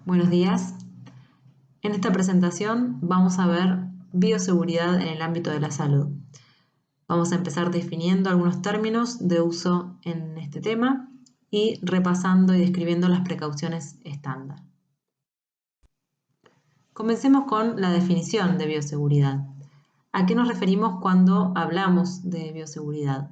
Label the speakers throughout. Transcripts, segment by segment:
Speaker 1: Buenos días. En esta presentación vamos a ver bioseguridad en el ámbito de la salud. Vamos a empezar definiendo algunos términos de uso en este tema y repasando y describiendo las precauciones estándar. Comencemos con la definición de bioseguridad. ¿A qué nos referimos cuando hablamos de bioseguridad?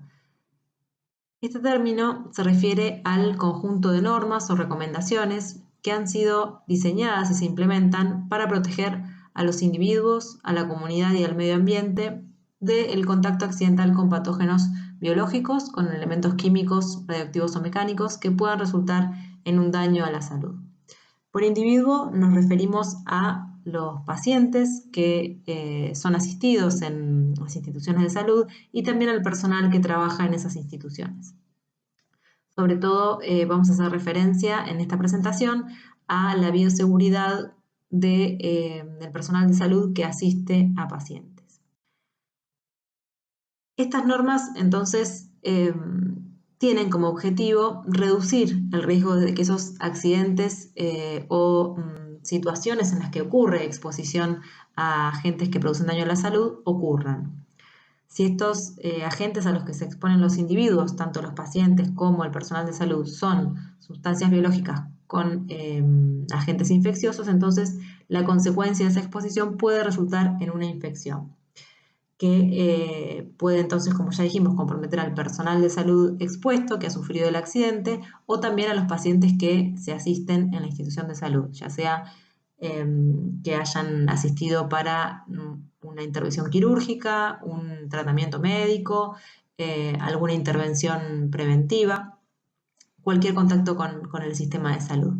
Speaker 1: Este término se refiere al conjunto de normas o recomendaciones que han sido diseñadas y se implementan para proteger a los individuos, a la comunidad y al medio ambiente del contacto accidental con patógenos biológicos, con elementos químicos, radioactivos o mecánicos que puedan resultar en un daño a la salud. Por individuo nos referimos a los pacientes que son asistidos en las instituciones de salud y también al personal que trabaja en esas instituciones. Sobre todo vamos a hacer referencia en esta presentación a la bioseguridad del personal de salud que asiste a pacientes. Estas normas entonces tienen como objetivo reducir el riesgo de que esos accidentes o situaciones en las que ocurre exposición a agentes que producen daño a la salud ocurran. Si estos agentes a los que se exponen los individuos, tanto los pacientes como el personal de salud, son sustancias biológicas con agentes infecciosos, entonces la consecuencia de esa exposición puede resultar en una infección que puede entonces, como ya dijimos, comprometer al personal de salud expuesto que ha sufrido el accidente o también a los pacientes que se asisten en la institución de salud, ya sea que hayan asistido para una intervención quirúrgica, un tratamiento médico, alguna intervención preventiva, cualquier contacto con el sistema de salud.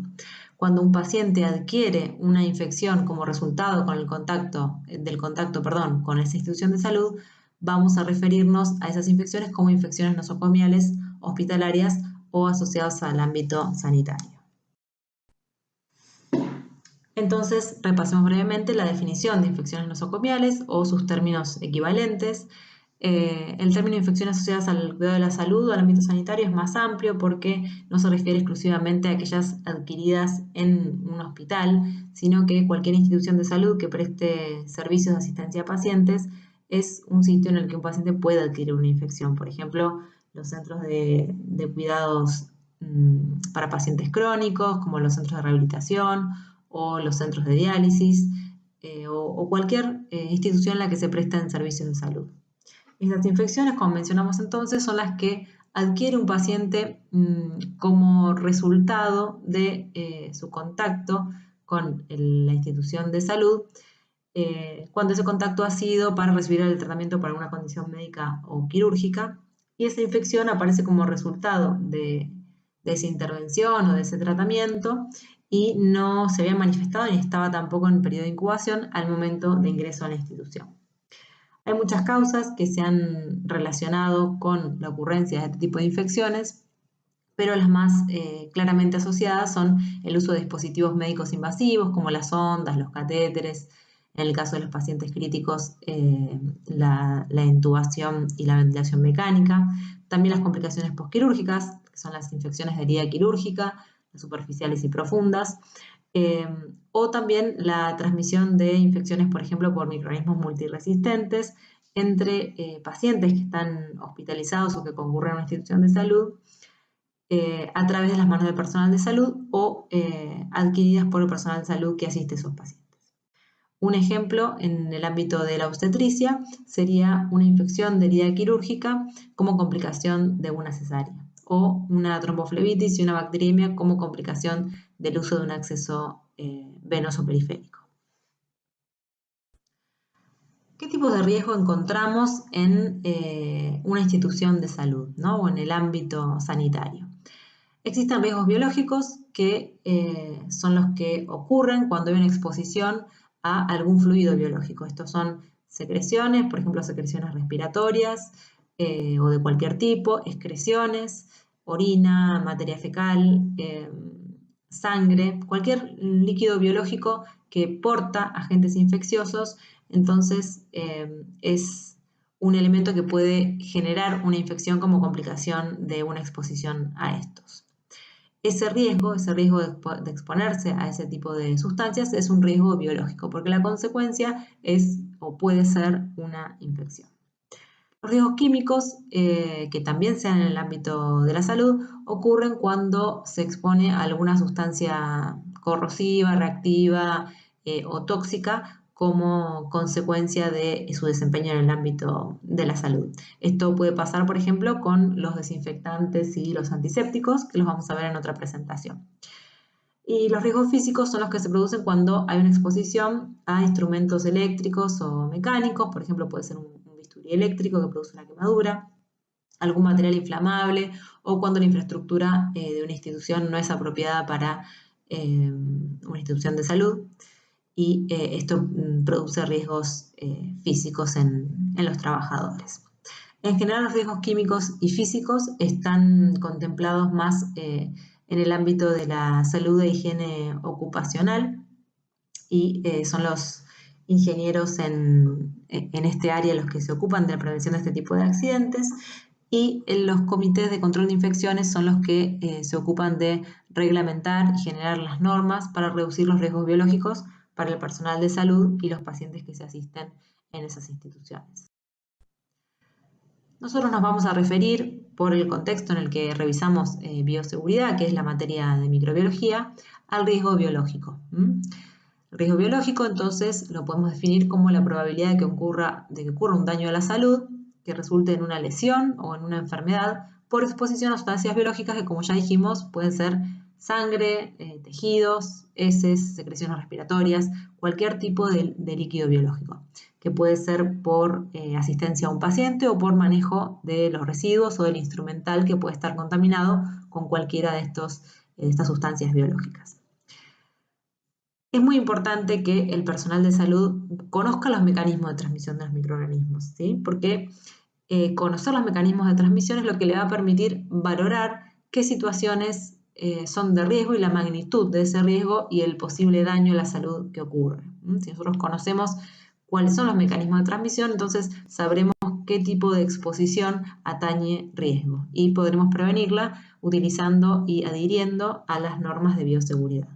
Speaker 1: Cuando un paciente adquiere una infección como resultado del contacto con esa institución de salud, vamos a referirnos a esas infecciones como infecciones nosocomiales hospitalarias o asociadas al ámbito sanitario. Entonces, repasemos brevemente la definición de infecciones nosocomiales o sus términos equivalentes. El término infecciones asociadas al cuidado de la salud o al ámbito sanitario es más amplio porque no se refiere exclusivamente a aquellas adquiridas en un hospital, sino que cualquier institución de salud que preste servicios de asistencia a pacientes es un sitio en el que un paciente puede adquirir una infección. Por ejemplo, los centros de cuidados para pacientes crónicos, como los centros de rehabilitación o los centros de diálisis o cualquier institución en la que se presten servicios de salud. Estas infecciones, como mencionamos entonces, son las que adquiere un paciente como resultado de su contacto con la institución de salud, cuando ese contacto ha sido para recibir el tratamiento para una condición médica o quirúrgica, y esa infección aparece como resultado de esa intervención o de ese tratamiento y no se había manifestado ni estaba tampoco en periodo de incubación al momento de ingreso a la institución. Hay muchas causas que se han relacionado con la ocurrencia de este tipo de infecciones, pero las más claramente asociadas son el uso de dispositivos médicos invasivos como las sondas, los catéteres, en el caso de los pacientes críticos, la intubación y la ventilación mecánica, también las complicaciones posquirúrgicas, que son las infecciones de herida quirúrgica, las superficiales y profundas, o también la transmisión de infecciones, por ejemplo, por microorganismos multiresistentes entre pacientes que están hospitalizados o que concurren a una institución de salud a través de las manos del personal de salud o adquiridas por el personal de salud que asiste a esos pacientes. Un ejemplo en el ámbito de la obstetricia sería una infección de herida quirúrgica como complicación de una cesárea o una tromboflebitis y una bacteriemia como complicación del uso de un acceso venoso periférico. ¿Qué tipos de riesgo encontramos en una institución de salud, ¿no? O en el ámbito sanitario? Existen riesgos biológicos que son los que ocurren cuando hay una exposición a algún fluido biológico. Estos son secreciones, por ejemplo, secreciones respiratorias o de cualquier tipo, excreciones, orina, materia fecal, sangre, cualquier líquido biológico que porta agentes infecciosos, entonces es un elemento que puede generar una infección como complicación de una exposición a estos. ese riesgo de exponerse a ese tipo de sustancias es un riesgo biológico, porque la consecuencia es o puede ser una infección. Los riesgos químicos, que también se dan en el ámbito de la salud, ocurren cuando se expone a alguna sustancia corrosiva, reactiva o tóxica como consecuencia de su desempeño en el ámbito de la salud. Esto puede pasar, por ejemplo, con los desinfectantes y los antisépticos, que los vamos a ver en otra presentación. Y los riesgos físicos son los que se producen cuando hay una exposición a instrumentos eléctricos o mecánicos, por ejemplo, puede ser un bisturí eléctrico que produce una quemadura, algún material inflamable o cuando la infraestructura de una institución no es apropiada para una institución de salud y esto produce riesgos físicos en los trabajadores. En general, los riesgos químicos y físicos están contemplados más en el ámbito de la salud e higiene ocupacional y son los ingenieros en este área los que se ocupan de la prevención de este tipo de accidentes y los comités de control de infecciones son los que se ocupan de reglamentar y generar las normas para reducir los riesgos biológicos para el personal de salud y los pacientes que se asisten en esas instituciones. Nosotros nos vamos a referir, por el contexto en el que revisamos bioseguridad, que es la materia de microbiología, al riesgo biológico. El riesgo biológico, entonces, lo podemos definir como la probabilidad de que ocurra un daño a la salud que resulte en una lesión o en una enfermedad por exposición a sustancias biológicas que, como ya dijimos, pueden ser sangre, tejidos, heces, secreciones respiratorias, cualquier tipo de líquido biológico, que puede ser por asistencia a un paciente o por manejo de los residuos o del instrumental que puede estar contaminado con cualquiera de estas sustancias biológicas. Es muy importante que el personal de salud conozca los mecanismos de transmisión de los microorganismos, ¿sí? Porque conocer los mecanismos de transmisión es lo que le va a permitir valorar qué situaciones son de riesgo y la magnitud de ese riesgo y el posible daño a la salud que ocurre. Si nosotros conocemos cuáles son los mecanismos de transmisión, entonces sabremos qué tipo de exposición atañe riesgo y podremos prevenirla utilizando y adhiriendo a las normas de bioseguridad.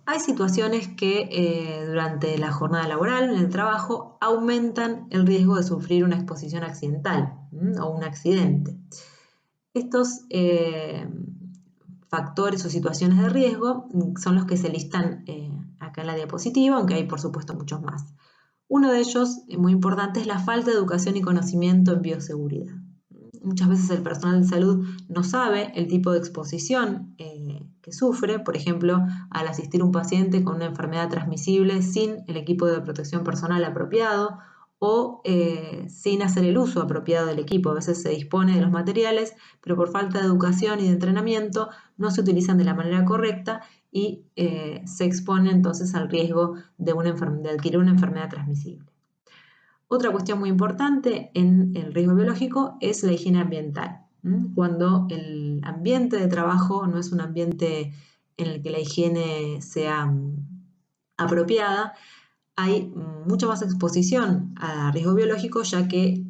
Speaker 1: Hay situaciones que durante la jornada laboral, en el trabajo, aumentan el riesgo de sufrir una exposición accidental o un accidente. Estos factores o situaciones de riesgo son los que se listan acá en la diapositiva, aunque hay por supuesto muchos más. Uno de ellos, muy importante, es la falta de educación y conocimiento en bioseguridad. Muchas veces el personal de salud no sabe el tipo de exposición que sufre, por ejemplo, al asistir a un paciente con una enfermedad transmisible sin el equipo de protección personal apropiado o sin hacer el uso apropiado del equipo. A veces se dispone de los materiales, pero por falta de educación y de entrenamiento no se utilizan de la manera correcta y se expone entonces al riesgo de adquirir una enfermedad transmisible. Otra cuestión muy importante en el riesgo biológico es la higiene ambiental. Cuando el ambiente de trabajo no es un ambiente en el que la higiene sea apropiada, hay mucha más exposición a riesgo biológico, ya que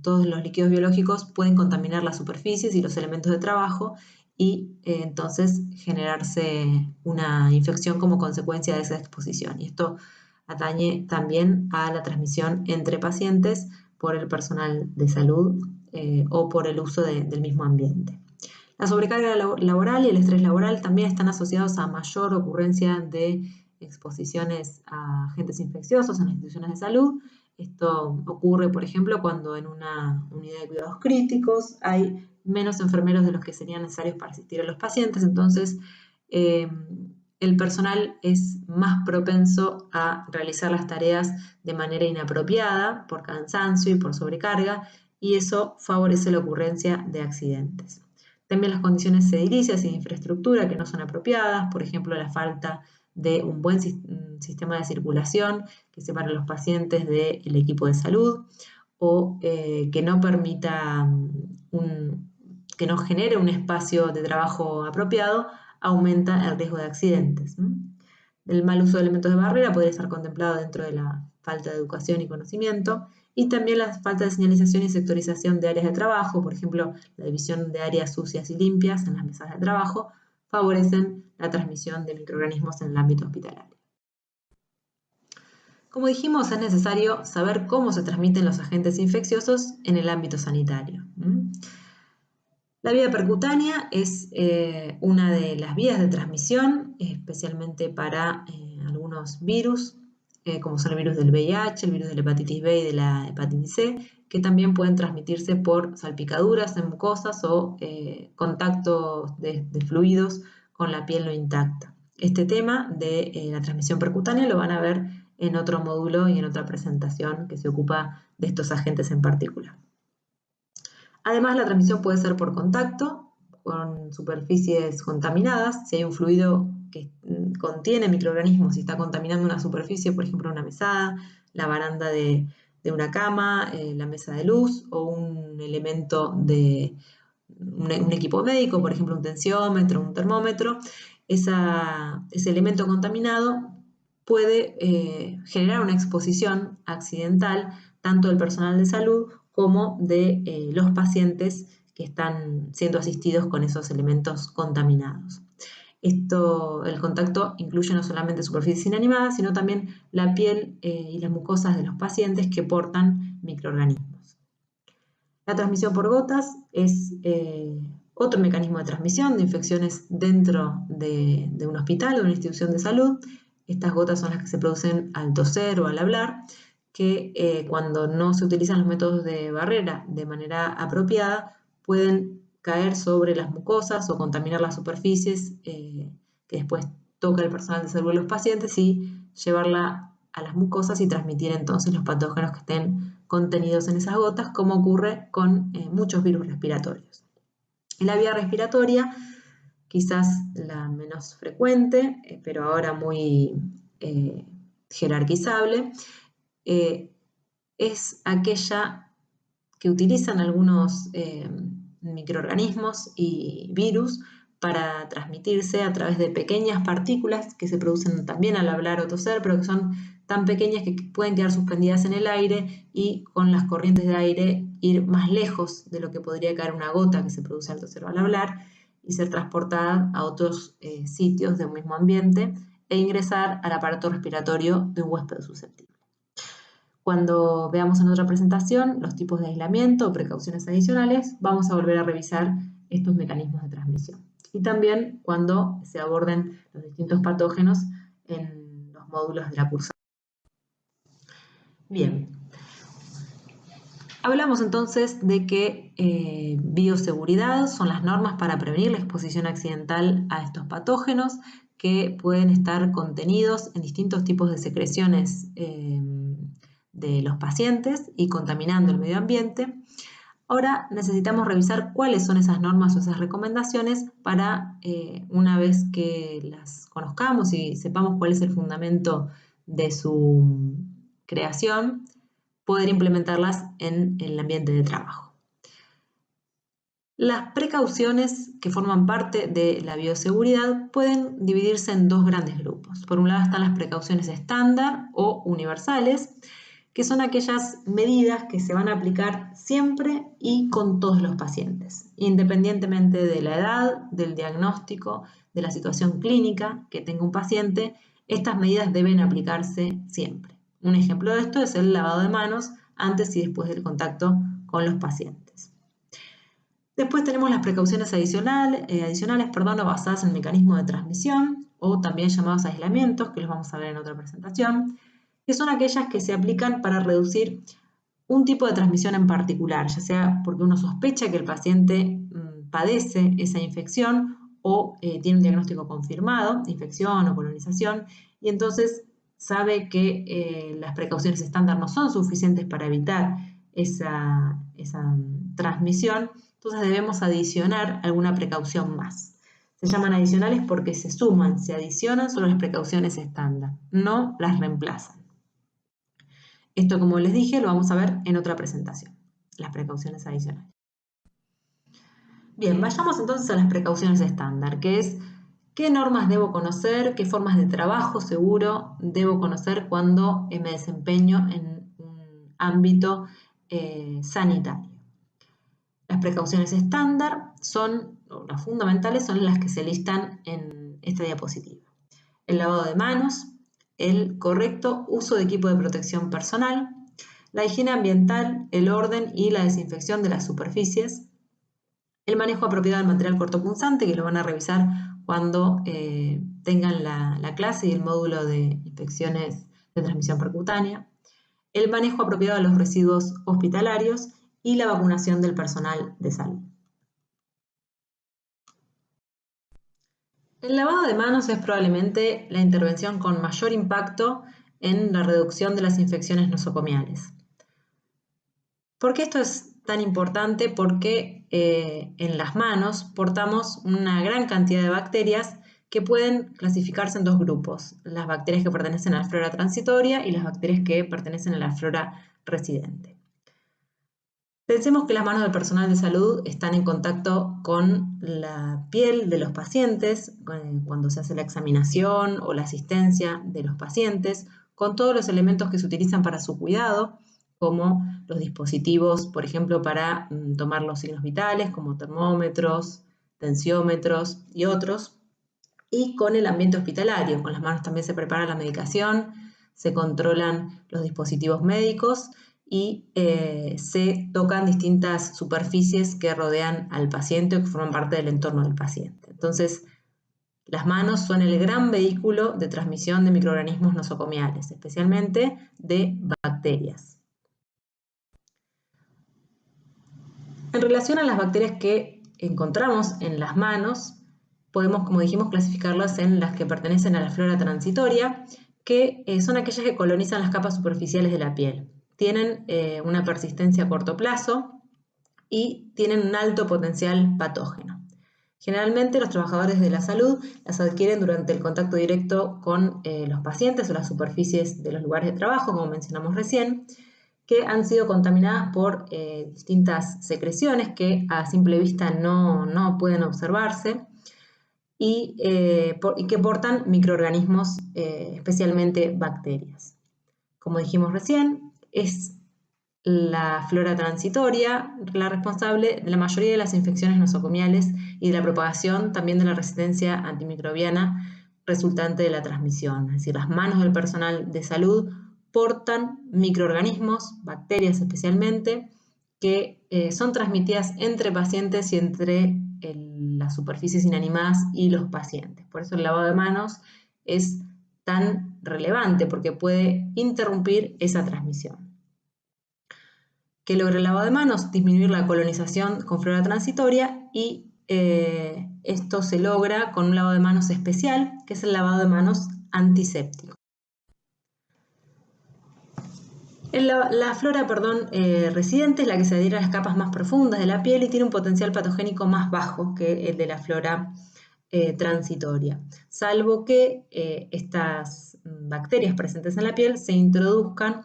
Speaker 1: todos los líquidos biológicos pueden contaminar las superficies y los elementos de trabajo y entonces generarse una infección como consecuencia de esa exposición. Y esto atañe también a la transmisión entre pacientes por el personal de salud o por el uso del mismo ambiente. La sobrecarga laboral y el estrés laboral también están asociados a mayor ocurrencia de exposiciones a agentes infecciosos en las instituciones de salud. Esto ocurre, por ejemplo, cuando en una unidad de cuidados críticos hay menos enfermeros de los que serían necesarios para asistir a los pacientes, entonces el personal es más propenso a realizar las tareas de manera inapropiada por cansancio y por sobrecarga, y eso favorece la ocurrencia de accidentes. También las condiciones edilicias y de infraestructura que no son apropiadas, por ejemplo, la falta de un buen sistema de circulación que separe a los pacientes del equipo de salud o que no permita que no genere un espacio de trabajo apropiado, aumenta el riesgo de accidentes. El mal uso de elementos de barrera podría estar contemplado dentro de la falta de educación y conocimiento y también la falta de señalización y sectorización de áreas de trabajo, por ejemplo, la división de áreas sucias y limpias en las mesas de trabajo, favorecen la transmisión de microorganismos en el ámbito hospitalario. Como dijimos, es necesario saber cómo se transmiten los agentes infecciosos en el ámbito sanitario. La vía percutánea es una de las vías de transmisión, especialmente para algunos virus, como son el virus del VIH, el virus de la hepatitis B y de la hepatitis C, que también pueden transmitirse por salpicaduras en mucosas o contacto de fluidos con la piel no intacta. Este tema de la transmisión percutánea lo van a ver en otro módulo y en otra presentación que se ocupa de estos agentes en particular. Además, la transmisión puede ser por contacto con superficies contaminadas. Si hay un fluido que contiene microorganismos y está contaminando una superficie, por ejemplo una mesada, la baranda de una cama, la mesa de luz o un elemento de un equipo médico, por ejemplo un tensiómetro, un termómetro, ese elemento contaminado puede generar una exposición accidental tanto del personal de salud como de los pacientes que están siendo asistidos con esos elementos contaminados. El contacto incluye no solamente superficies inanimadas, sino también la piel y las mucosas de los pacientes que portan microorganismos. La transmisión por gotas es otro mecanismo de transmisión de infecciones dentro de un hospital o de una institución de salud. Estas gotas son las que se producen al toser o al hablar, que cuando no se utilizan los métodos de barrera de manera apropiada pueden caer sobre las mucosas o contaminar las superficies que después toca el personal de salud de los pacientes y llevarla a las mucosas y transmitir entonces los patógenos que estén contenidos en esas gotas, como ocurre con muchos virus respiratorios. En la vía respiratoria, quizás la menos frecuente, pero ahora muy jerarquizable, es aquella que utilizan algunos microorganismos y virus para transmitirse a través de pequeñas partículas que se producen también al hablar o toser, pero que son tan pequeñas que pueden quedar suspendidas en el aire y con las corrientes de aire ir más lejos de lo que podría caer una gota que se produce al toser o al hablar y ser transportada a otros sitios de un mismo ambiente e ingresar al aparato respiratorio de un huésped susceptible. Cuando veamos en otra presentación los tipos de aislamiento o precauciones adicionales, vamos a volver a revisar estos mecanismos de transmisión. Y también cuando se aborden los distintos patógenos en los módulos de la cursa. Bien. Hablamos entonces de que bioseguridad son las normas para prevenir la exposición accidental a estos patógenos que pueden estar contenidos en distintos tipos de secreciones de los pacientes y contaminando el medio ambiente. Ahora necesitamos revisar cuáles son esas normas o esas recomendaciones para, una vez que las conozcamos y sepamos cuál es el fundamento de su creación, poder implementarlas en el ambiente de trabajo. Las precauciones que forman parte de la bioseguridad pueden dividirse en dos grandes grupos. Por un lado están las precauciones estándar o universales, que son aquellas medidas que se van a aplicar siempre y con todos los pacientes, independientemente de la edad, del diagnóstico, de la situación clínica que tenga un paciente. Estas medidas deben aplicarse siempre. Un ejemplo de esto es el lavado de manos antes y después del contacto con los pacientes. Después tenemos las precauciones adicionales, basadas en el mecanismo de transmisión o también llamados aislamientos, que los vamos a ver en otra presentación, que son aquellas que se aplican para reducir un tipo de transmisión en particular, ya sea porque uno sospecha que el paciente padece esa infección o tiene un diagnóstico confirmado, infección o colonización, y entonces sabe que las precauciones estándar no son suficientes para evitar esa transmisión, entonces debemos adicionar alguna precaución más. Se llaman adicionales porque se suman, se adicionan sobre las precauciones estándar, no las reemplazan. Esto, como les dije, lo vamos a ver en otra presentación, las precauciones adicionales. Bien, vayamos entonces a las precauciones estándar, que es qué normas debo conocer, qué formas de trabajo seguro debo conocer cuando me desempeño en un ámbito sanitario. Las precauciones estándar las fundamentales son las que se listan en esta diapositiva. El lavado de manos, el correcto uso de equipo de protección personal, la higiene ambiental, el orden y la desinfección de las superficies, el manejo apropiado del material cortopunzante, que lo van a revisar cuando tengan la clase y el módulo de infecciones de transmisión percutánea, el manejo apropiado de los residuos hospitalarios y la vacunación del personal de salud. El lavado de manos es probablemente la intervención con mayor impacto en la reducción de las infecciones nosocomiales. ¿Por qué esto es tan importante? Porque en las manos portamos una gran cantidad de bacterias que pueden clasificarse en dos grupos: las bacterias que pertenecen a la flora transitoria y las bacterias que pertenecen a la flora residente. Pensemos que las manos del personal de salud están en contacto con la piel de los pacientes cuando se hace la examinación o la asistencia de los pacientes, con todos los elementos que se utilizan para su cuidado, como los dispositivos, por ejemplo, para tomar los signos vitales, como termómetros, tensiómetros y otros, y con el ambiente hospitalario. Con las manos también se prepara la medicación, se controlan los dispositivos médicos y se tocan distintas superficies que rodean al paciente o que forman parte del entorno del paciente. Entonces, las manos son el gran vehículo de transmisión de microorganismos nosocomiales, especialmente de bacterias. En relación a las bacterias que encontramos en las manos, podemos, como dijimos, clasificarlas en las que pertenecen a la flora transitoria, que son aquellas que colonizan las capas superficiales de la piel. Tienen una persistencia a corto plazo y tienen un alto potencial patógeno. Generalmente los trabajadores de la salud las adquieren durante el contacto directo con los pacientes o las superficies de los lugares de trabajo, como mencionamos recién, que han sido contaminadas por distintas secreciones que a simple vista no pueden observarse y que portan microorganismos, especialmente bacterias. Como dijimos recién, es la flora transitoria la responsable de la mayoría de las infecciones nosocomiales y de la propagación también de la resistencia antimicrobiana resultante de la transmisión. Es decir, las manos del personal de salud portan microorganismos, bacterias especialmente, que son transmitidas entre pacientes y entre las superficies inanimadas y los pacientes. Por eso el lavado de manos es tan relevante, porque puede interrumpir esa transmisión. ¿Qué logra el lavado de manos? Disminuir la colonización con flora transitoria y esto se logra con un lavado de manos especial, que es el lavado de manos antiséptico. La flora residente es la que se adhiere a las capas más profundas de la piel y tiene un potencial patogénico más bajo que el de la flora transitoria, salvo que estas bacterias presentes en la piel se introduzcan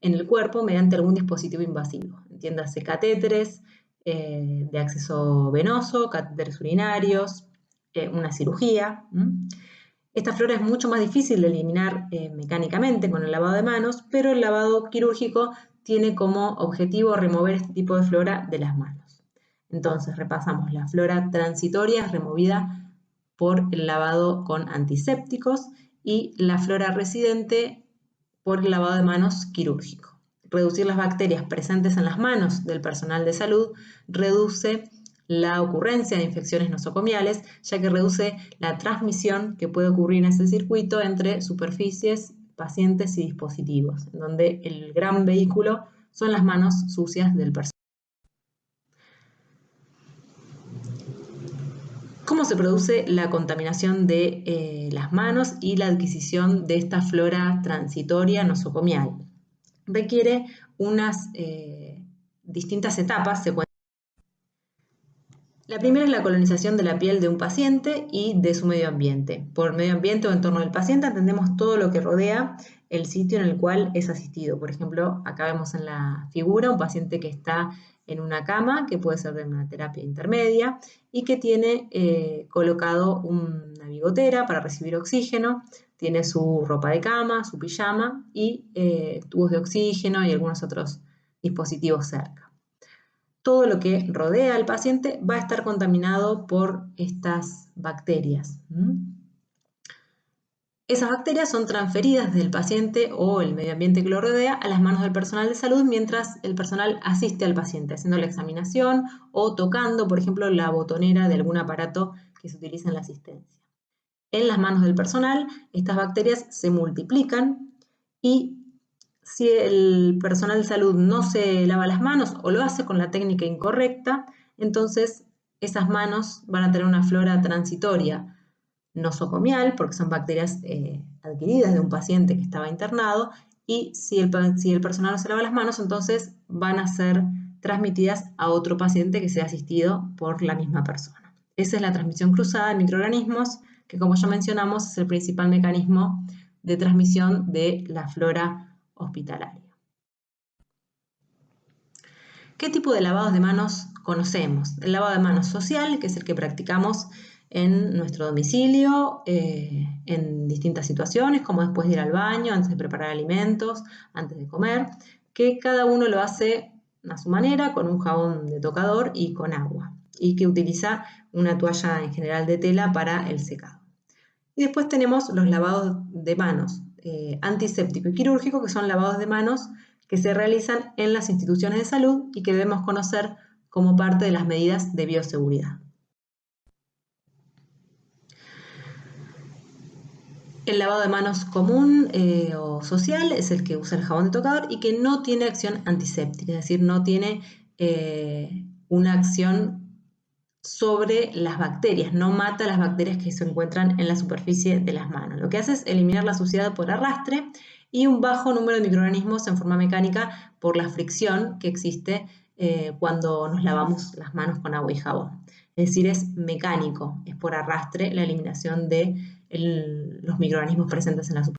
Speaker 1: en el cuerpo mediante algún dispositivo invasivo, entiéndase catéteres de acceso venoso, catéteres urinarios, una cirugía. Esta flora es mucho más difícil de eliminar mecánicamente con el lavado de manos, pero el lavado quirúrgico tiene como objetivo remover este tipo de flora de las manos. Entonces, repasamos: la flora transitoria es removida por el lavado con antisépticos y la flora residente por el lavado de manos quirúrgico. Reducir las bacterias presentes en las manos del personal de salud reduce la ocurrencia de infecciones nosocomiales, ya que reduce la transmisión que puede ocurrir en ese circuito entre superficies, pacientes y dispositivos, en donde el gran vehículo son las manos sucias del personal. ¿Cómo se produce la contaminación de las manos y la adquisición de esta flora transitoria nosocomial? Requiere unas distintas etapas. La primera es la colonización de la piel de un paciente y de su medio ambiente. Por medio ambiente o entorno del paciente entendemos todo lo que rodea el sitio en el cual es asistido. Por ejemplo, acá vemos en la figura un paciente que está en una cama, que puede ser de una terapia intermedia, y que tiene colocado una bigotera para recibir oxígeno, tiene su ropa de cama, su pijama y tubos de oxígeno y algunos otros dispositivo cerca. Todo lo que rodea al paciente va a estar contaminado por estas bacterias. Esas bacterias son transferidas del paciente o el medio ambiente que lo rodea a las manos del personal de salud mientras el personal asiste al paciente, haciendo la examinación o tocando, por ejemplo, la botonera de algún aparato que se utiliza en la asistencia. En las manos del personal, estas bacterias se multiplican y si el personal de salud no se lava las manos o lo hace con la técnica incorrecta, entonces esas manos van a tener una flora transitoria nosocomial, porque son bacterias adquiridas de un paciente que estaba internado, y si el personal no se lava las manos, entonces van a ser transmitidas a otro paciente que sea asistido por la misma persona. Esa es la transmisión cruzada de microorganismos, que como ya mencionamos es el principal mecanismo de transmisión de la flora hospitalaria. ¿Qué tipo de lavados de manos conocemos? El lavado de manos social, que es el que practicamos en nuestro domicilio, en distintas situaciones, como después de ir al baño, antes de preparar alimentos, antes de comer, que cada uno lo hace a su manera, con un jabón de tocador y con agua, y que utiliza una toalla en general de tela para el secado. Y después tenemos los lavados de manos antiséptico y quirúrgico, que son lavados de manos que se realizan en las instituciones de salud y que debemos conocer como parte de las medidas de bioseguridad. El lavado de manos común o social es el que usa el jabón de tocador y que no tiene acción antiséptica, es decir, no tiene una acción sobre las bacterias, no mata las bacterias que se encuentran en la superficie de las manos. Lo que hace es eliminar la suciedad por arrastre y un bajo número de microorganismos en forma mecánica por la fricción que existe cuando nos lavamos las manos con agua y jabón. Es decir, es mecánico, es por arrastre la eliminación de los microorganismos presentes en la superficie.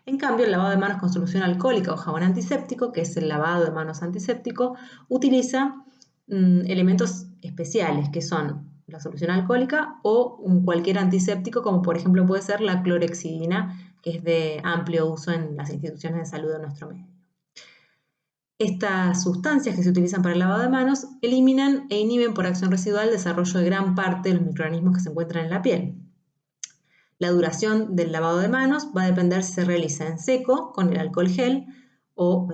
Speaker 1: En cambio, el lavado de manos con solución alcohólica o jabón antiséptico, que es el lavado de manos antiséptico, utiliza elementos especiales que son la solución alcohólica o cualquier antiséptico, como por ejemplo puede ser la clorhexidina, que es de amplio uso en las instituciones de salud de nuestro medio. Estas sustancias que se utilizan para el lavado de manos eliminan e inhiben por acción residual el desarrollo de gran parte de los microorganismos que se encuentran en la piel. La duración del lavado de manos va a depender si se realiza en seco, con el alcohol gel o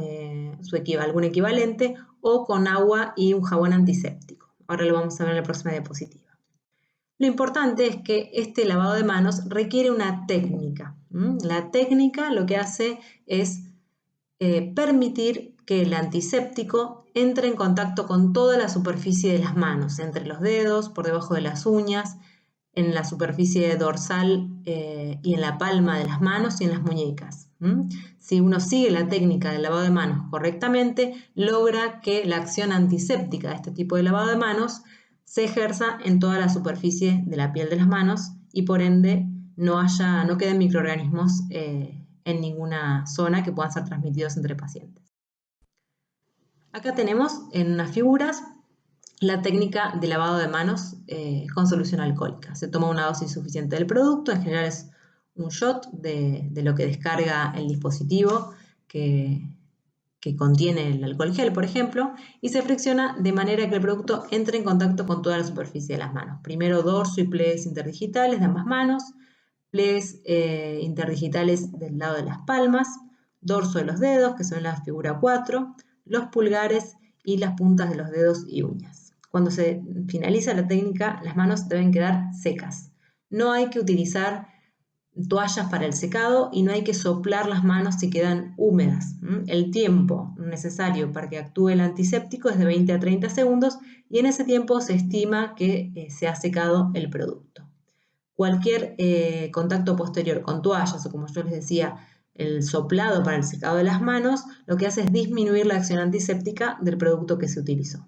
Speaker 1: algún equivalente, o con agua y un jabón antiséptico. Ahora lo vamos a ver en la próxima diapositiva. Lo importante es que este lavado de manos requiere una técnica. La técnica lo que hace es permitir que el antiséptico entre en contacto con toda la superficie de las manos, entre los dedos, por debajo de las uñas, en la superficie dorsal y en la palma de las manos y en las muñecas. Si uno sigue la técnica del lavado de manos correctamente, logra que la acción antiséptica de este tipo de lavado de manos se ejerza en toda la superficie de la piel de las manos y por ende no queden microorganismos en ninguna zona que puedan ser transmitidos entre pacientes. Acá tenemos en unas figuras la técnica de lavado de manos con solución alcohólica. Se toma una dosis suficiente del producto, en general es un shot de lo que descarga el dispositivo que contiene el alcohol gel, por ejemplo, y se fricciona de manera que el producto entre en contacto con toda la superficie de las manos. Primero dorso y pliegues interdigitales de ambas manos, pliegues interdigitales del lado de las palmas, dorso de los dedos, que son la figura 4, los pulgares y las puntas de los dedos y uñas. Cuando se finaliza la técnica, las manos deben quedar secas. No hay que utilizar toallas para el secado y no hay que soplar las manos si quedan húmedas. El tiempo necesario para que actúe el antiséptico es de 20 a 30 segundos y en ese tiempo se estima que se ha secado el producto. Cualquier contacto posterior con toallas o, como yo les decía, el soplado para el secado de las manos, lo que hace es disminuir la acción antiséptica del producto que se utilizó.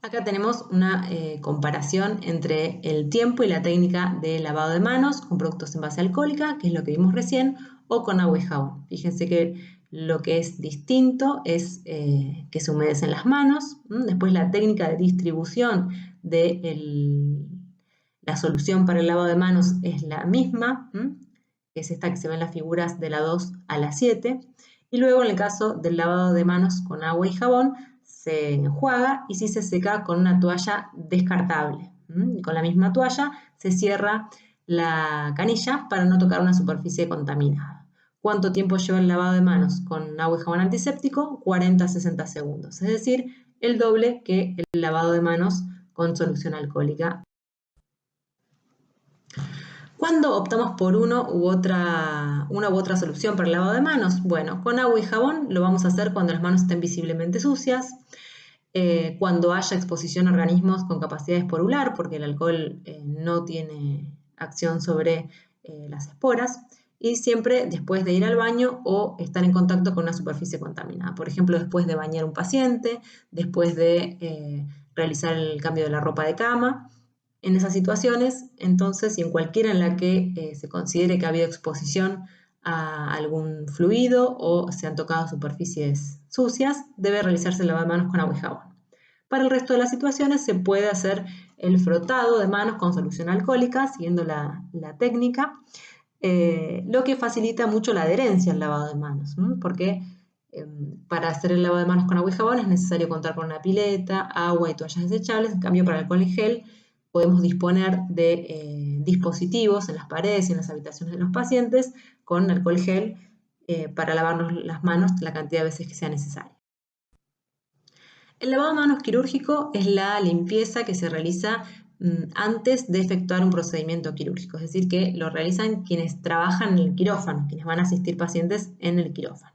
Speaker 1: Acá tenemos una comparación entre el tiempo y la técnica de lavado de manos con productos en base alcohólica, que es lo que vimos recién, o con agua y jabón. Fíjense que lo que es distinto es que se humedecen las manos. Después la técnica de distribución de la solución para el lavado de manos es la misma, que es esta que se ve en las figuras de la 2 a la 7. Y luego en el caso del lavado de manos con agua y jabón, se enjuaga y sí se seca con una toalla descartable. Y con la misma toalla se cierra la canilla para no tocar una superficie contaminada. ¿Cuánto tiempo lleva el lavado de manos con agua y jabón antiséptico? 40 a 60 segundos, es decir, el doble que el lavado de manos con solución alcohólica. ¿Cuándo optamos por una u otra solución para el lavado de manos? Bueno, con agua y jabón lo vamos a hacer cuando las manos estén visiblemente sucias, cuando haya exposición a organismos con capacidad esporular, porque el alcohol no tiene acción sobre las esporas, y siempre después de ir al baño o estar en contacto con una superficie contaminada. Por ejemplo, después de bañar a un paciente, después de realizar el cambio de la ropa de cama. En esas situaciones, entonces, y en cualquiera en la que se considere que ha habido exposición a algún fluido o se han tocado superficies sucias, debe realizarse el lavado de manos con agua y jabón. Para el resto de las situaciones se puede hacer el frotado de manos con solución alcohólica, siguiendo la técnica, lo que facilita mucho la adherencia al lavado de manos, porque para hacer el lavado de manos con agua y jabón es necesario contar con una pileta, agua y toallas desechables. En cambio, para el alcohol y gel podemos disponer de dispositivos en las paredes y en las habitaciones de los pacientes con alcohol gel para lavarnos las manos la cantidad de veces que sea necesario. El lavado de manos quirúrgico es la limpieza que se realiza antes de efectuar un procedimiento quirúrgico, es decir, que lo realizan quienes trabajan en el quirófano, quienes van a asistir pacientes en el quirófano.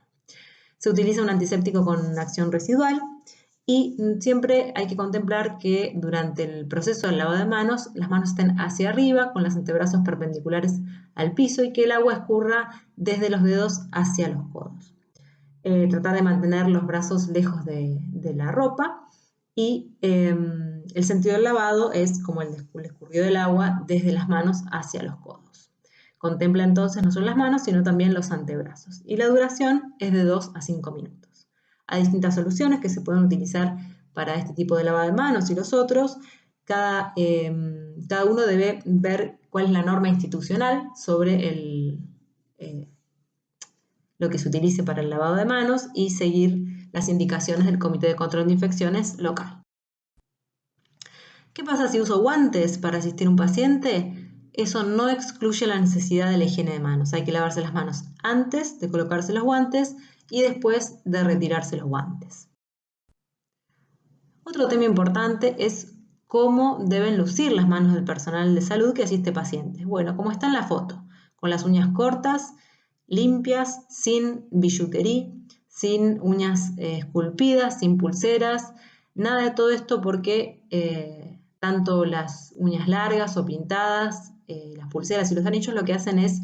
Speaker 1: Se utiliza un antiséptico con acción residual y siempre hay que contemplar que durante el proceso del lavado de manos, las manos estén hacia arriba, con los antebrazos perpendiculares al piso y que el agua escurra desde los dedos hacia los codos. Tratar de mantener los brazos lejos de la ropa y el sentido del lavado es como el escurrido del agua desde las manos hacia los codos. Contempla entonces no solo las manos, sino también los antebrazos. Y la duración es de 2 a 5 minutos. Hay distintas soluciones que se pueden utilizar para este tipo de lavado de manos y los otros. Cada uno debe ver cuál es la norma institucional sobre lo que se utilice para el lavado de manos y seguir las indicaciones del Comité de Control de Infecciones local. ¿Qué pasa si uso guantes para asistir a un paciente? Eso no excluye la necesidad de la higiene de manos. Hay que lavarse las manos antes de colocarse los guantes y después de retirarse los guantes. Otro tema importante es cómo deben lucir las manos del personal de salud que asiste a pacientes. Bueno, como está en la foto, con las uñas cortas, limpias, sin billutería, sin uñas esculpidas, sin pulseras, nada de todo esto porque tanto las uñas largas o pintadas, las pulseras y los anillos lo que hacen es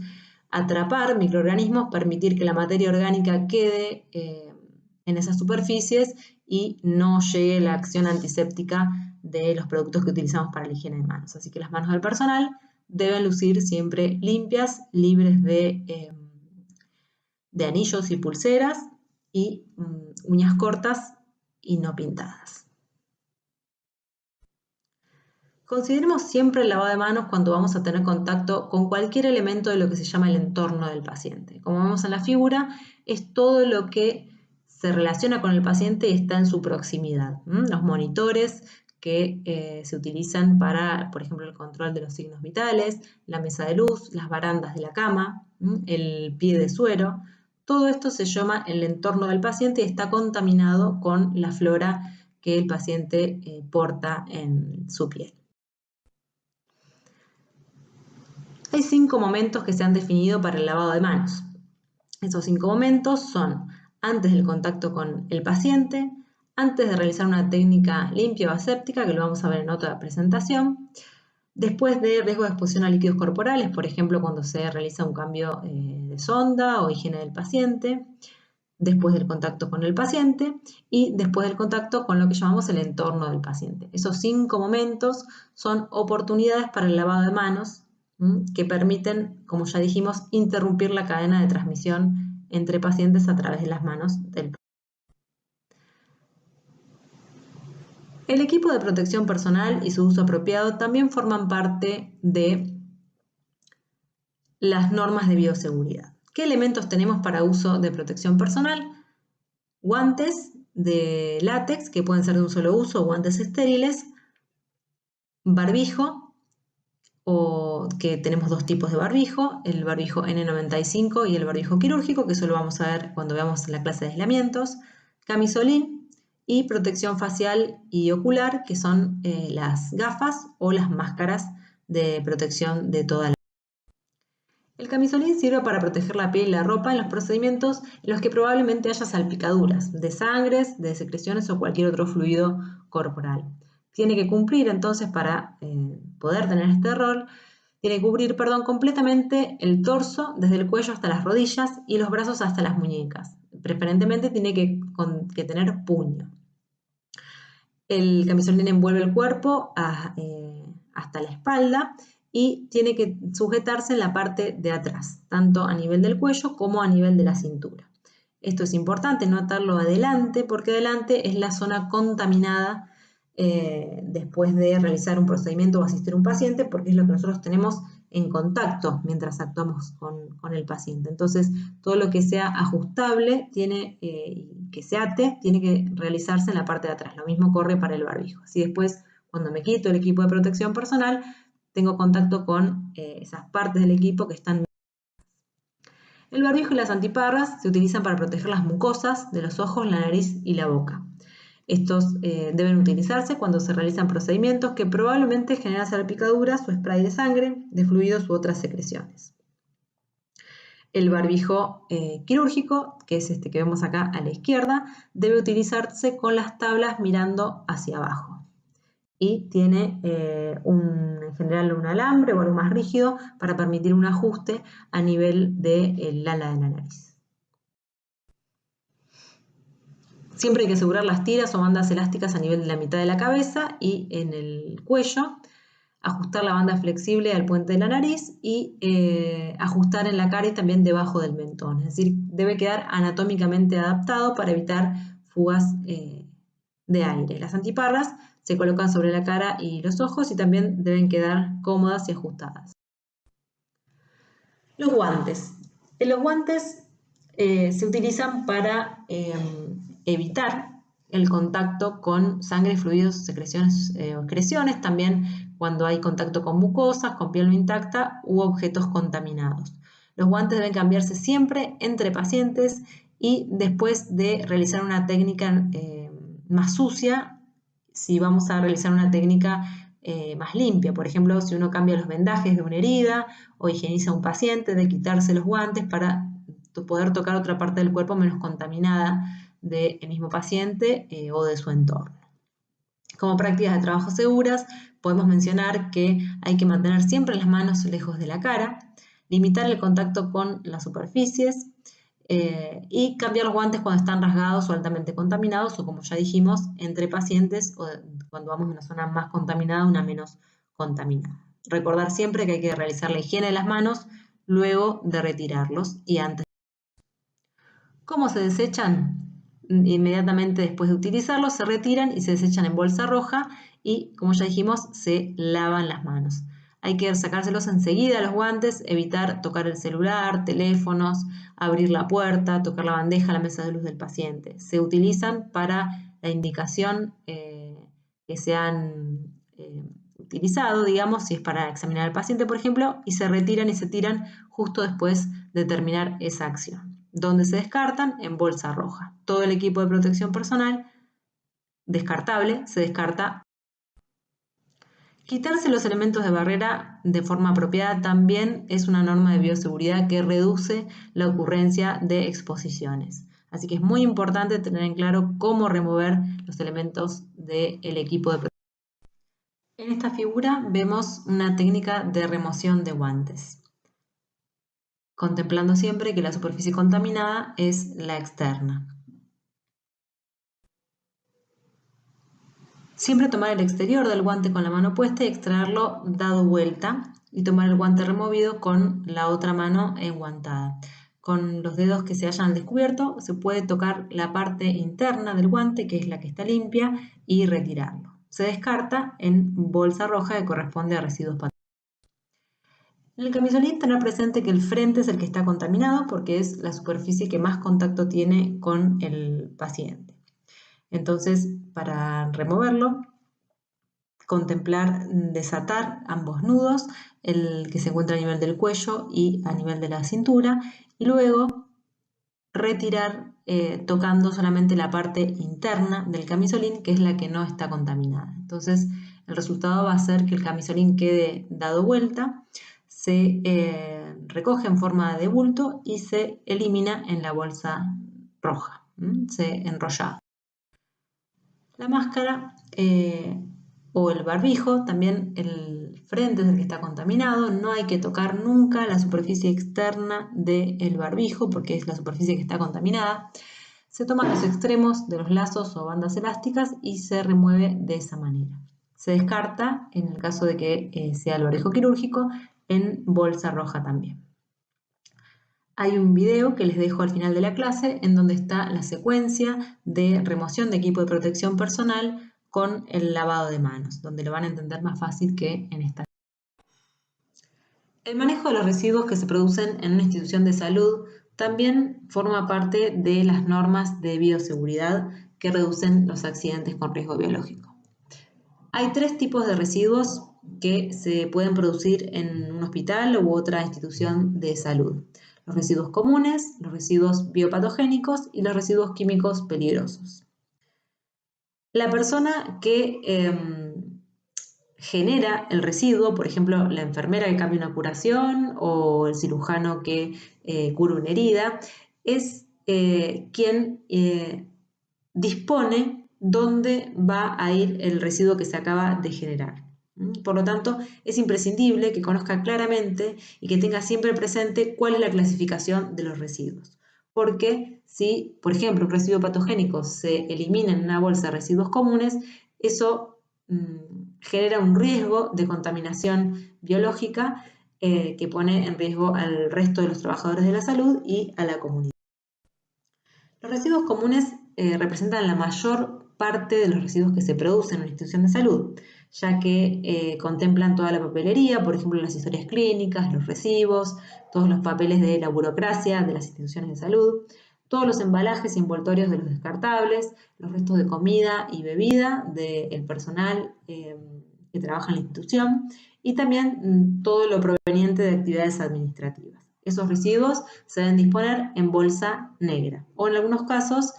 Speaker 1: atrapar microorganismos, permitir que la materia orgánica quede en esas superficies y no llegue la acción antiséptica de los productos que utilizamos para la higiene de manos. Así que las manos del personal deben lucir siempre limpias, libres de anillos y pulseras y uñas cortas y no pintadas. Consideremos siempre el lavado de manos cuando vamos a tener contacto con cualquier elemento de lo que se llama el entorno del paciente. Como vemos en la figura, es todo lo que se relaciona con el paciente y está en su proximidad. Los monitores que se utilizan para, por ejemplo, el control de los signos vitales, la mesa de luz, las barandas de la cama, el pie de suero. Todo esto se llama el entorno del paciente y está contaminado con la flora que el paciente porta en su piel. Hay 5 momentos que se han definido para el lavado de manos. Esos 5 momentos son antes del contacto con el paciente, antes de realizar una técnica limpia o aséptica, que lo vamos a ver en otra presentación, después de riesgo de exposición a líquidos corporales, por ejemplo, cuando se realiza un cambio de sonda o higiene del paciente, después del contacto con el paciente y después del contacto con lo que llamamos el entorno del paciente. Esos 5 momentos son oportunidades para el lavado de manos que permiten, como ya dijimos, interrumpir la cadena de transmisión entre pacientes a través de las manos del paciente. El equipo de protección personal y su uso apropiado también forman parte de las normas de bioseguridad. ¿Qué elementos tenemos para uso de protección personal? Guantes de látex, que pueden ser de un solo uso, o guantes estériles, barbijo, o que tenemos dos tipos de barbijo, el barbijo N95 y el barbijo quirúrgico, que eso lo vamos a ver cuando veamos la clase de aislamientos, camisolín y protección facial y ocular, que son las gafas o las máscaras de protección de toda la. El camisolín sirve para proteger la piel y la ropa en los procedimientos en los que probablemente haya salpicaduras de sangres, de secreciones o cualquier otro fluido corporal. Tiene que cumplir entonces para poder tener este rol, tiene que cubrir, completamente el torso desde el cuello hasta las rodillas y los brazos hasta las muñecas. Preferentemente tiene que tener puño. El camisolín envuelve el cuerpo hasta la espalda y tiene que sujetarse en la parte de atrás, tanto a nivel del cuello como a nivel de la cintura. Esto es importante, no atarlo adelante, porque adelante es la zona contaminada después de realizar un procedimiento o asistir a un paciente, porque es lo que nosotros tenemos en contacto mientras actuamos con el paciente. Entonces, todo lo que sea ajustable, que se ate, tiene que realizarse en la parte de atrás. Lo mismo corre para el barbijo. Así después, cuando me quito el equipo de protección personal, tengo contacto con esas partes del equipo que están. El barbijo y las antiparras se utilizan para proteger las mucosas de los ojos, la nariz y la boca. Estos deben utilizarse cuando se realizan procedimientos que probablemente generan salpicaduras o spray de sangre, de fluidos u otras secreciones. El barbijo quirúrgico, que es este que vemos acá a la izquierda, debe utilizarse con las tablas mirando hacia abajo. Y tiene en general un alambre o algo más rígido para permitir un ajuste a nivel del ala de la nariz. Siempre hay que asegurar las tiras o bandas elásticas a nivel de la mitad de la cabeza y en el cuello, ajustar la banda flexible al puente de la nariz y ajustar en la cara y también debajo del mentón. Es decir, debe quedar anatómicamente adaptado para evitar fugas de aire. Las antiparras se colocan sobre la cara y los ojos y también deben quedar cómodas y ajustadas. Los guantes. Los guantes se utilizan para evitar el contacto con sangre, fluidos, secreciones o excreciones, también cuando hay contacto con mucosas, con piel no intacta u objetos contaminados. Los guantes deben cambiarse siempre entre pacientes y después de realizar una técnica más sucia, si vamos a realizar una técnica más limpia. Por ejemplo, si uno cambia los vendajes de una herida o higieniza a un paciente, de quitarse los guantes para poder tocar otra parte del cuerpo menos contaminada del mismo paciente o de su entorno. Como prácticas de trabajo seguras, podemos mencionar que hay que mantener siempre las manos lejos de la cara, limitar el contacto con las superficies y cambiar los guantes cuando están rasgados o altamente contaminados o, como ya dijimos, entre pacientes o cuando vamos a una zona más contaminada o una menos contaminada. Recordar siempre que hay que realizar la higiene de las manos luego de retirarlos y antes. ¿Cómo se desechan? Inmediatamente después de utilizarlos se retiran y se desechan en bolsa roja y, como ya dijimos, se lavan las manos. Hay que sacárselos enseguida los guantes, evitar tocar el celular, teléfonos, abrir la puerta, tocar la bandeja, la mesa de luz del paciente. Se utilizan para la indicación que se han utilizado, digamos, si es para examinar al paciente, por ejemplo, y se retiran y se tiran justo después de terminar esa acción. Donde se descartan, en bolsa roja. Todo el equipo de protección personal descartable se descarta. Quitarse los elementos de barrera de forma apropiada también es una norma de bioseguridad que reduce la ocurrencia de exposiciones. Así que es muy importante tener en claro cómo remover los elementos del equipo de protección. En esta figura vemos una técnica de remoción de guantes, contemplando siempre que la superficie contaminada es la externa. Siempre tomar el exterior del guante con la mano puesta y extraerlo dado vuelta y tomar el guante removido con la otra mano enguantada. Con los dedos que se hayan descubierto se puede tocar la parte interna del guante, que es la que está limpia, y retirarlo. Se descarta en bolsa roja que corresponde a residuos patológicos. En el camisolín, tener presente que el frente es el que está contaminado porque es la superficie que más contacto tiene con el paciente. Entonces, para removerlo, contemplar desatar ambos nudos, el que se encuentra a nivel del cuello y a nivel de la cintura, y luego retirar tocando solamente la parte interna del camisolín, que es la que no está contaminada. Entonces, el resultado va a ser que el camisolín quede dado vuelta, se recoge en forma de bulto y se elimina en la bolsa roja, se enrolla. La máscara o el barbijo, también el frente es el que está contaminado, no hay que tocar nunca la superficie externa del barbijo porque es la superficie que está contaminada. Se toman los extremos de los lazos o bandas elásticas y se remueve de esa manera. Se descarta, en el caso de que sea el barbijo quirúrgico, en bolsa roja también. Hay un video que les dejo al final de la clase en donde está la secuencia de remoción de equipo de protección personal con el lavado de manos, donde lo van a entender más fácil que en esta. El manejo de los residuos que se producen en una institución de salud también forma parte de las normas de bioseguridad que reducen los accidentes con riesgo biológico. Hay 3 tipos de residuos que se pueden producir en un hospital u otra institución de salud. Los residuos comunes, los residuos biopatogénicos y los residuos químicos peligrosos. La persona que genera el residuo, por ejemplo, la enfermera que cambia una curación o el cirujano que cura una herida, es quien dispone dónde va a ir el residuo que se acaba de generar. Por lo tanto, es imprescindible que conozca claramente y que tenga siempre presente cuál es la clasificación de los residuos. Porque si, por ejemplo, un residuo patogénico se elimina en una bolsa de residuos comunes, eso genera un riesgo de contaminación biológica que pone en riesgo al resto de los trabajadores de la salud y a la comunidad. Los residuos comunes representan la mayor parte de los residuos que se producen en una institución de salud, ya que contemplan toda la papelería, por ejemplo, las historias clínicas, los recibos, todos los papeles de la burocracia de las instituciones de salud, todos los embalajes y envoltorios de los descartables, los restos de comida y bebida del personal que trabaja en la institución y también todo lo proveniente de actividades administrativas. Esos residuos se deben disponer en bolsa negra o en algunos casos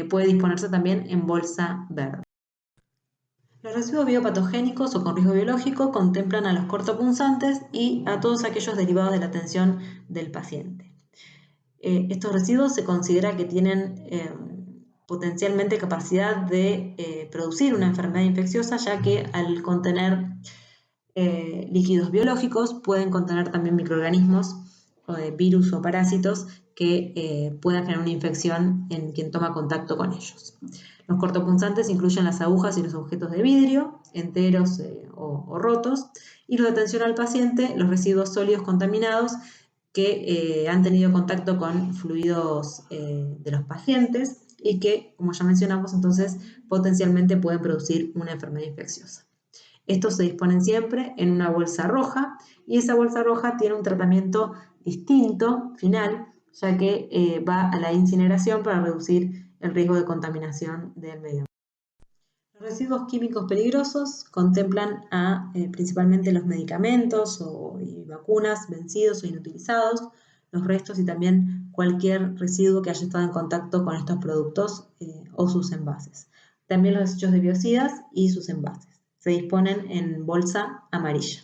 Speaker 1: puede disponerse también en bolsa verde. Los residuos biopatogénicos o con riesgo biológico contemplan a los cortopunzantes y a todos aquellos derivados de la atención del paciente. Estos residuos se considera que tienen potencialmente capacidad de producir una enfermedad infecciosa, ya que al contener líquidos biológicos pueden contener también microorganismos, virus o parásitos que puedan generar una infección en quien toma contacto con ellos. Los cortopunzantes incluyen las agujas y los objetos de vidrio, enteros o rotos, y los de atención al paciente, los residuos sólidos contaminados que han tenido contacto con fluidos de los pacientes y que, como ya mencionamos, entonces potencialmente pueden producir una enfermedad infecciosa. Estos se disponen siempre en una bolsa roja y esa bolsa roja tiene un tratamiento distinto, final, ya que va a la incineración para reducir el riesgo de contaminación del medio ambiente. Los residuos químicos peligrosos contemplan principalmente los medicamentos y vacunas vencidos o inutilizados, los restos y también cualquier residuo que haya estado en contacto con estos productos o sus envases. También los desechos de biocidas y sus envases. Se disponen en bolsa amarilla.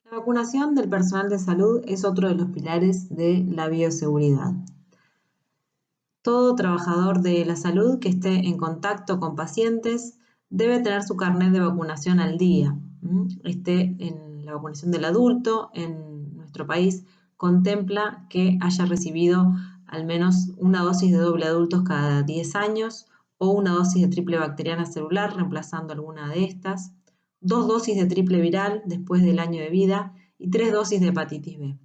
Speaker 1: La vacunación del personal de salud es otro de los pilares de la bioseguridad. Todo trabajador de la salud que esté en contacto con pacientes debe tener su carnet de vacunación al día. En la vacunación del adulto en nuestro país contempla que haya recibido al menos una dosis de doble adultos cada 10 años o una dosis de triple bacteriana celular reemplazando alguna de estas, 2 dosis de triple viral después del año de vida y 3 dosis de hepatitis B.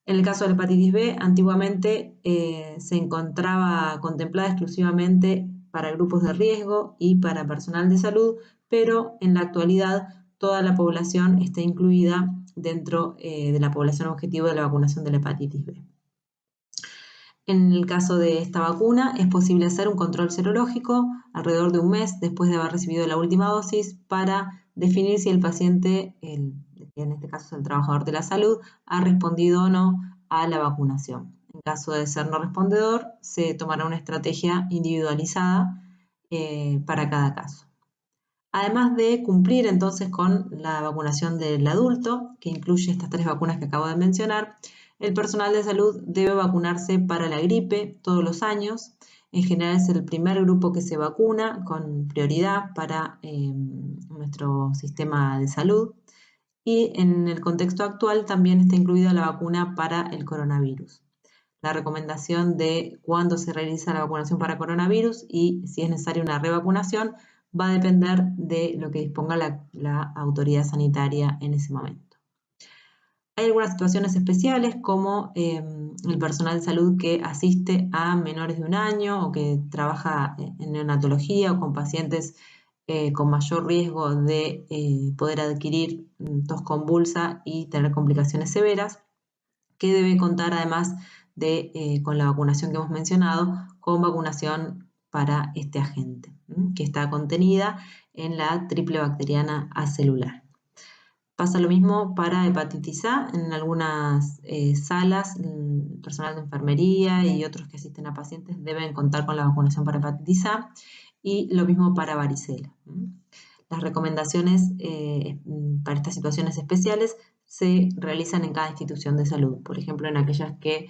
Speaker 1: En el caso de la hepatitis B, antiguamente se encontraba contemplada exclusivamente para grupos de riesgo y para personal de salud, pero en la actualidad toda la población esté incluida dentro de la población objetivo de la vacunación de la hepatitis B. En el caso de esta vacuna, es posible hacer un control serológico alrededor de un mes después de haber recibido la última dosis para definir si el paciente, en este caso es el trabajador de la salud, ha respondido o no a la vacunación. En caso de ser no respondedor, se tomará una estrategia individualizada para cada caso. Además de cumplir entonces con la vacunación del adulto, que incluye estas 3 vacunas que acabo de mencionar, el personal de salud debe vacunarse para la gripe todos los años. En general es el primer grupo que se vacuna con prioridad para nuestro sistema de salud. Y en el contexto actual también está incluida la vacuna para el coronavirus. La recomendación de cuándo se realiza la vacunación para coronavirus y si es necesaria una revacunación va a depender de lo que disponga la autoridad sanitaria en ese momento. Hay algunas situaciones especiales como el personal de salud que asiste a menores de 1 año o que trabaja en neonatología o con pacientes con mayor riesgo de poder adquirir tos convulsa y tener complicaciones severas, que debe contar además con la vacunación que hemos mencionado, con vacunación para este agente, que está contenida en la triple bacteriana acelular. Pasa lo mismo para hepatitis A. En algunas salas, el personal de enfermería y otros que asisten a pacientes deben contar con la vacunación para hepatitis A, y lo mismo para varicela. Las recomendaciones para estas situaciones especiales se realizan en cada institución de salud. Por ejemplo, en aquellas que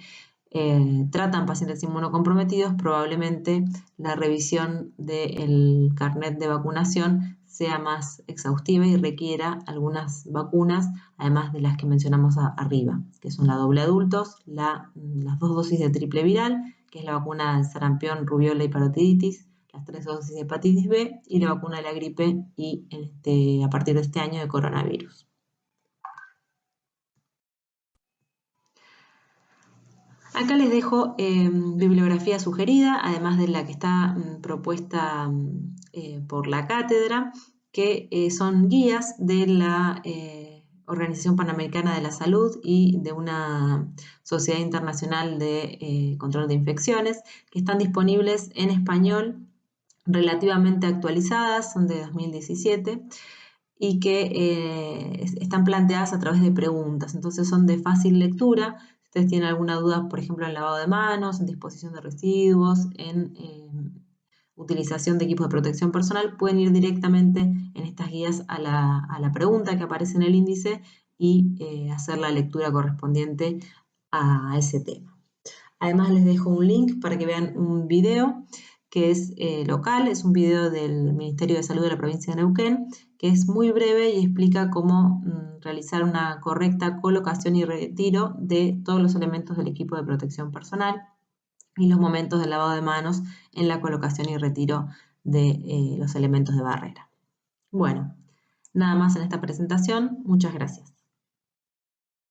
Speaker 1: tratan pacientes inmunocomprometidos, probablemente la revisión del carnet de vacunación sea más exhaustiva y requiera algunas vacunas, además de las que mencionamos arriba, que son la doble adultos, las 2 dosis de triple viral, que es la vacuna de sarampión, rubiola y parotiditis, las 3 dosis de hepatitis B y la vacuna de la gripe y a partir de este año de coronavirus. Acá les dejo bibliografía sugerida, además de la que está propuesta por la cátedra, que son guías de la Organización Panamericana de la Salud y de una Sociedad Internacional de Control de Infecciones, que están disponibles en español, relativamente actualizadas, son de 2017, y que están planteadas a través de preguntas, entonces son de fácil lectura. Si ustedes tienen alguna duda, por ejemplo, en lavado de manos, en disposición de residuos, en utilización de equipos de protección personal, pueden ir directamente en estas guías a la pregunta que aparece en el índice y hacer la lectura correspondiente a ese tema. Además les dejo un link para que vean un video que es local, es un video del Ministerio de Salud de la provincia de Neuquén, que es muy breve y explica cómo realizar una correcta colocación y retiro de todos los elementos del equipo de protección personal y los momentos del lavado de manos en la colocación y retiro de los elementos de barrera. Bueno, nada más en esta presentación. Muchas gracias.